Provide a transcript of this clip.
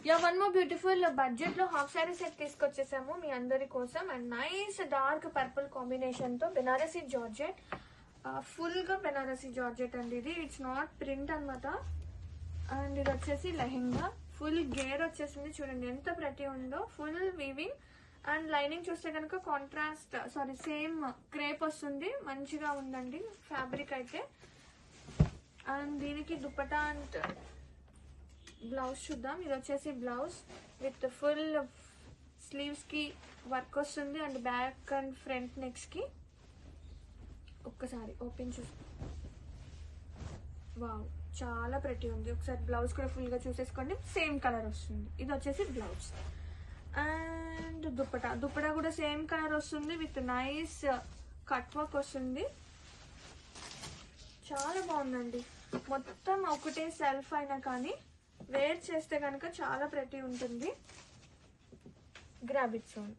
Yeah one more beautiful budget లో half sorry set తీసుకొచ్చేసాము మీ అందరి కోసం. And nice dark purple combination తో Banarasi georgette, full గా బెనారసీ జార్జెట్ అండి ఇది. ఇట్స్ నాట్ ప్రింట్ అనమాట. అండ్ ఇది వచ్చేసి లెహెంగా, ఫుల్ గేర్ వచ్చేసింది. చూడండి ఎంత ప్రతి ఉందో, ఫుల్ వీవింగ్. అండ్ లైనింగ్ చూస్తే కనుక కాంట్రాస్ట్ సేమ్ క్రేప్ వస్తుంది. మంచిగా ఉందండి ఫ్యాబ్రిక్ అయితే. అండ్ దీనికి దుపట్టా అండ్ బ్లౌజ్ చూద్దాం. ఇది వచ్చేసి బ్లౌజ్ విత్ ఫుల్ స్లీవ్స్ కి వర్క్ వస్తుంది. And back and front necks కి ఒక్కసారి ఓపెన్ చూసి, వావ్ చాలా ప్రతి ఉంది. ఒకసారి బ్లౌజ్ కూడా ఫుల్ గా చూసేసుకోండి. సేమ్ కలర్ వస్తుంది. ఇది వచ్చేసి బ్లౌజ్. అండ్ దుపట్టా కూడా సేమ్ కలర్ వస్తుంది విత్ నైస్ కట్ వర్క్ వస్తుంది. చాలా బాగుందండి. మొత్తం ఒకటే సెల్ఫ్ అయినా కానీ వేర్ చేస్తే కనుక చాలా ప్రతి ఉంటుంది. Grab it son.